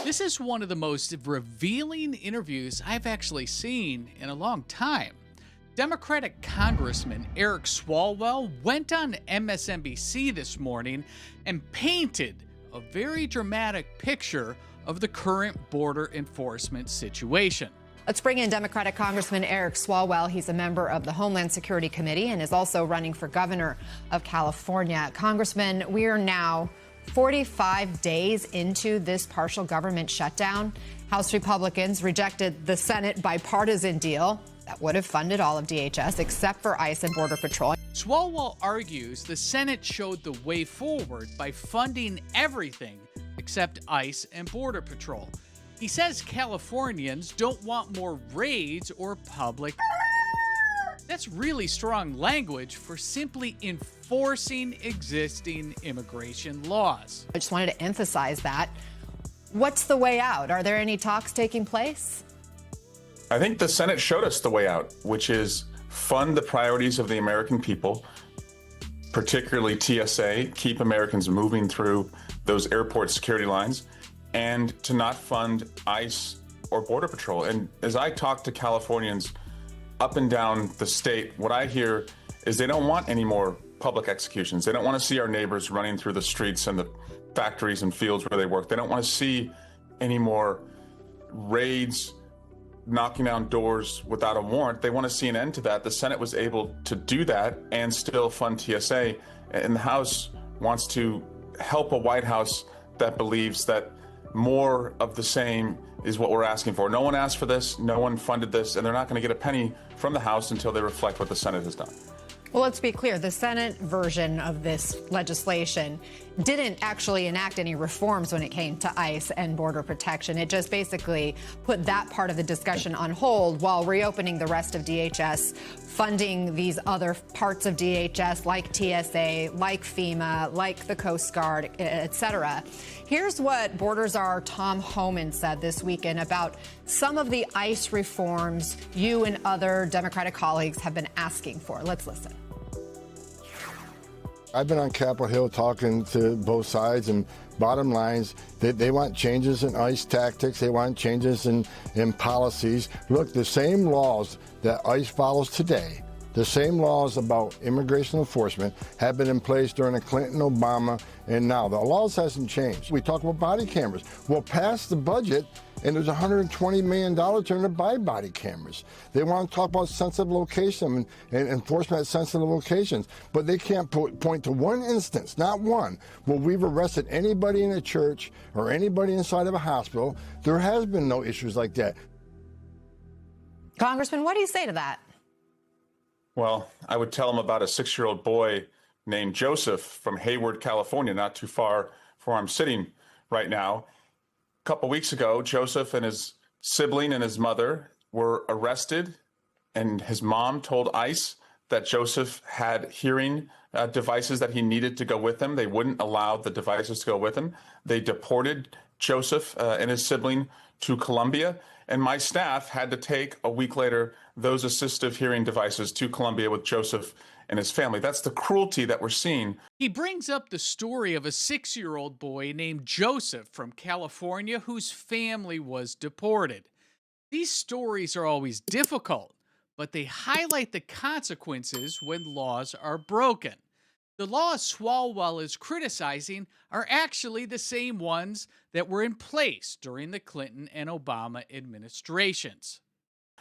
This is one of the most revealing interviews I've actually seen in a long time. Democratic Congressman Eric Swalwell went on MSNBC this morning and painted a very dramatic picture of the current border enforcement situation. Let's bring in Democratic Congressman Eric Swalwell. He's a member of the Homeland Security Committee and is also running for governor of California. Congressman, we are now 45 days into this partial government shutdown. House Republicans rejected the Senate bipartisan deal that would have funded all of DHS except for ICE and Border Patrol. Swalwell argues the Senate showed the way forward by funding everything except ICE and Border Patrol. He says Californians don't want more raids or public. That's really strong language for simply enforcing existing immigration laws. I just wanted to emphasize that. What's the way out? Are there any talks taking place? I think the Senate showed us the way out, which is fund the priorities of the American people, particularly TSA, keep Americans moving through those airport security lines, and to not fund ICE or Border Patrol. And as I talk to Californians up and down the state, what I hear is they don't want any more public executions. They don't want to see our neighbors running through the streets and the factories and fields where they work. They don't want to see any more raids, knocking down doors without a warrant. They want to see an end to that. The Senate was able to do that and still fund TSA. And the House wants to help a White House that believes that more of the same is what we're asking for. No one asked for this, no one funded this, and they're not going to get a penny from the House until they reflect what the Senate has done. Well, let's be clear. The Senate version of this legislation didn't actually enact any reforms when it came to ICE and border protection. It just basically put that part of the discussion on hold while reopening the rest of DHS, funding these other parts of DHS like TSA, like FEMA, like the Coast Guard, et cetera. Here's what Border Czar Tom Homan said this weekend about some of the ICE reforms you and other Democratic colleagues have been asking for. Let's listen. I've been on Capitol Hill talking to both sides, and bottom lines, they want changes in ICE tactics. They want changes in policies. Look, the same laws that ICE follows today, the same laws about immigration enforcement have been in place during the Clinton, Obama, and now. The laws hasn't changed. We talk about body cameras. We'll pass the budget, and there's $120 million to buy body cameras. They want to talk about sensitive location and enforcement at sensitive locations, but they can't point to one instance, not one, where we've arrested anybody in a church or anybody inside of a hospital. There has been no issues like that. Congressman, what do you say to that? Well, I would tell him about a 6-year-old boy named Joseph from Hayward, California, not too far from where I'm sitting right now. A couple weeks ago, Joseph and his sibling and his mother were arrested, and his mom told ICE that Joseph had hearing devices that he needed to go with him. They wouldn't allow the devices to go with him. They deported Joseph and his sibling to Colombia, and my staff had to take, a week later, those assistive hearing devices to Colombia with Joseph and his family. That's the cruelty that we're seeing. He brings up the story of a 6-year-old boy named Joseph from California whose family was deported. These stories are always difficult, but they highlight the consequences when laws are broken. The laws Swalwell is criticizing are actually the same ones that were in place during the Clinton and Obama administrations.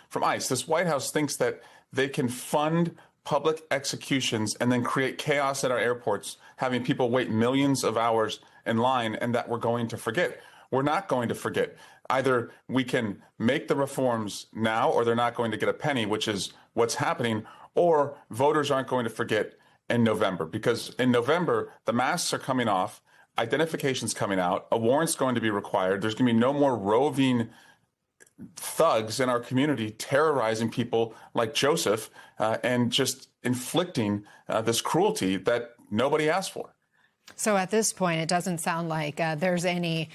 From ICE, this White House thinks that they can fund public executions and then create chaos at our airports, having people wait millions of hours in line, and that we're going to forget. We're not going to forget. Either we can make the reforms now, or they're not going to get a penny, which is what's happening, or voters aren't going to forget in November. Because in November, the masks are coming off, identification's coming out, a warrant's going to be required. There's going to be no more roving thugs in our community terrorizing people like Joseph and just inflicting this cruelty that nobody asked for. So at this point, it doesn't sound like there's any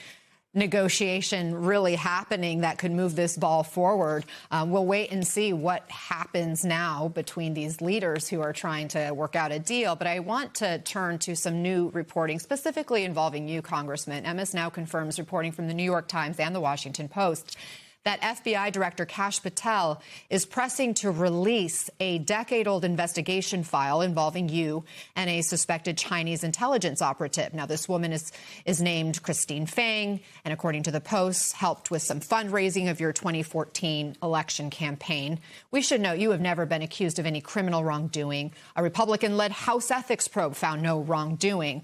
negotiation really happening that could move this ball forward. We'll wait and see what happens now between these leaders who are trying to work out a deal. But I want to turn to some new reporting, specifically involving you, Congressman. MS Now confirms, reporting from the New York Times and the Washington Post, that FBI Director Kash Patel is pressing to release a decade-old investigation file involving you and a suspected Chinese intelligence operative. Now, this woman is named Christine Fang, and according to the Post, helped with some fundraising of your 2014 election campaign. We should note you have never been accused of any criminal wrongdoing. A Republican-led House ethics probe found no wrongdoing.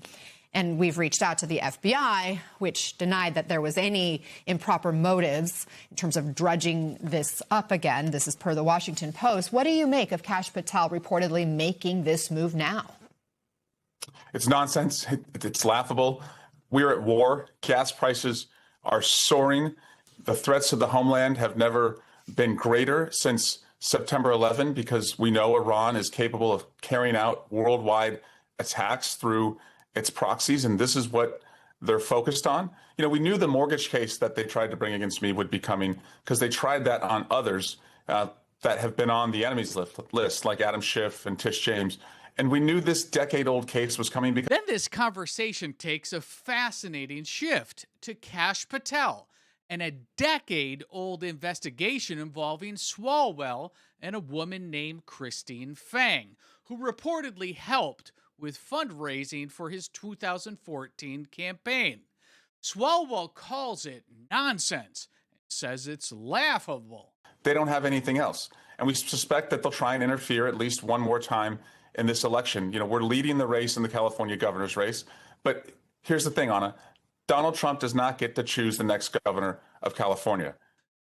And we've reached out to the FBI, which denied that there was any improper motives in terms of drudging this up again. This is per the Washington Post. What do you make of Kash Patel reportedly making this move now? It's nonsense. It's laughable. We're at war. Gas prices are soaring. The threats to the homeland have never been greater since September 11, because we know Iran is capable of carrying out worldwide attacks through its proxies, and this is what they're focused on. You know, we knew the mortgage case that they tried to bring against me would be coming, because they tried that on others that have been on the enemies list, like Adam Schiff and Tish James. And we knew this decade-old case was coming because... Then this conversation takes a fascinating shift to Kash Patel and a decade-old investigation involving Swalwell and a woman named Christine Fang, who reportedly helped with fundraising for his 2014 campaign. Swalwell calls it nonsense and says it's laughable. They don't have anything else. And we suspect that they'll try and interfere at least one more time in this election. You know, we're leading the race in the California governor's race. But here's the thing, Anna. Donald Trump does not get to choose the next governor of California.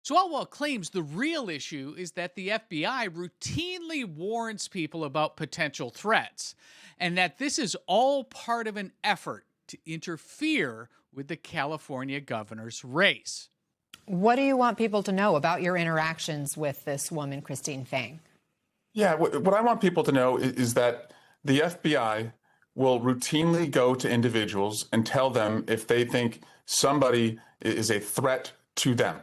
Swalwell claims the real issue is that the FBI routinely warns people about potential threats, and that this is all part of an effort to interfere with the California governor's race. What do you want people to know about your interactions with this woman, Christine Fang? Yeah, what I want people to know is that the FBI will routinely go to individuals and tell them if they think somebody is a threat to them.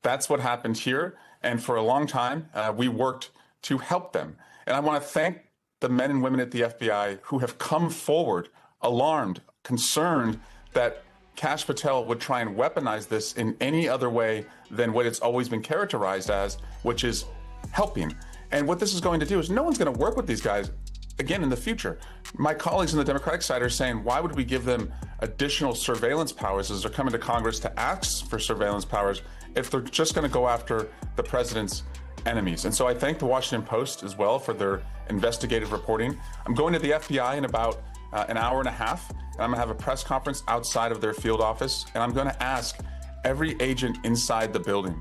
That's what happened here. And for a long time, we worked to help them. And I want to thank the men and women at the FBI who have come forward, alarmed, concerned that Kash Patel would try and weaponize this in any other way than what it's always been characterized as, which is helping. And what this is going to do is no one's going to work with these guys again in the future. My colleagues on the Democratic side are saying, why would we give them additional surveillance powers as they're coming to Congress to ask for surveillance powers if they're just going to go after the president's enemies? And so I thank the Washington Post as well for their investigative reporting. I'm going to the FBI in about an hour and a half, and I'm going to have a press conference outside of their field office, and I'm going to ask every agent inside the building,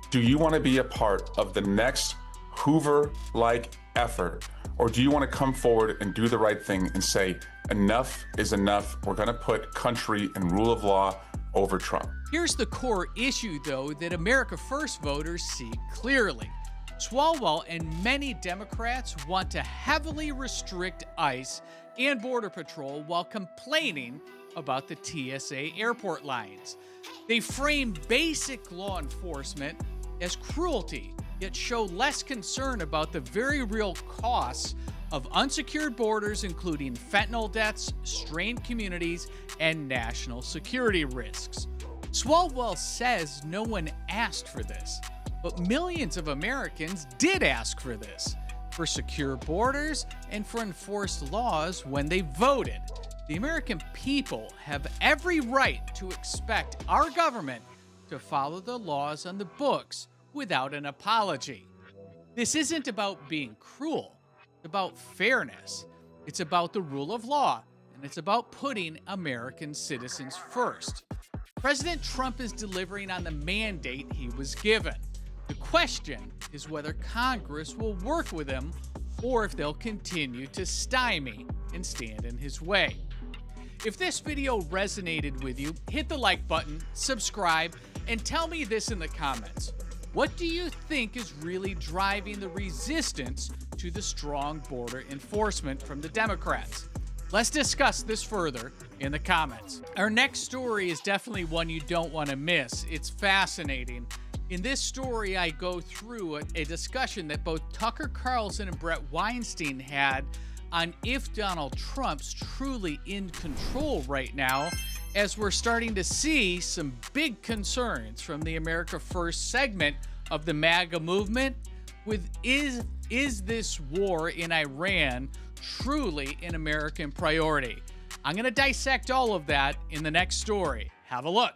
do you want to be a part of the next Hoover-like effort, or do you want to come forward and do the right thing and say, enough is enough, we're going to put country and rule of law over Trump? Here's the core issue, though, that America First voters see clearly. Swalwell and many Democrats want to heavily restrict ICE and Border Patrol while complaining about the TSA airport lines. They frame basic law enforcement as cruelty, yet show less concern about the very real costs of unsecured borders, including fentanyl deaths, strained communities, and national security risks. Swalwell says no one asked for this, but millions of Americans did ask for this, for secure borders and for enforced laws when they voted. The American people have every right to expect our government to follow the laws on the books without an apology. This isn't about being cruel. It's about fairness. It's about the rule of law, and it's about putting American citizens first. President Trump is delivering on the mandate he was given. The question is whether Congress will work with him or if they'll continue to stymie and stand in his way. If this video resonated with you, hit the like button, subscribe, and tell me this in the comments. What do you think is really driving the resistance to the strong border enforcement from the Democrats? Let's discuss this further in the comments. Our next story is definitely one you don't want to miss. It's fascinating. In this story, I go through a discussion that both Tucker Carlson and Brett Weinstein had on if Donald Trump's truly in control right now, as we're starting to see some big concerns from the America First segment of the MAGA movement with is this war in Iran truly an American priority? I'm going to dissect all of that in the next story. Have a look.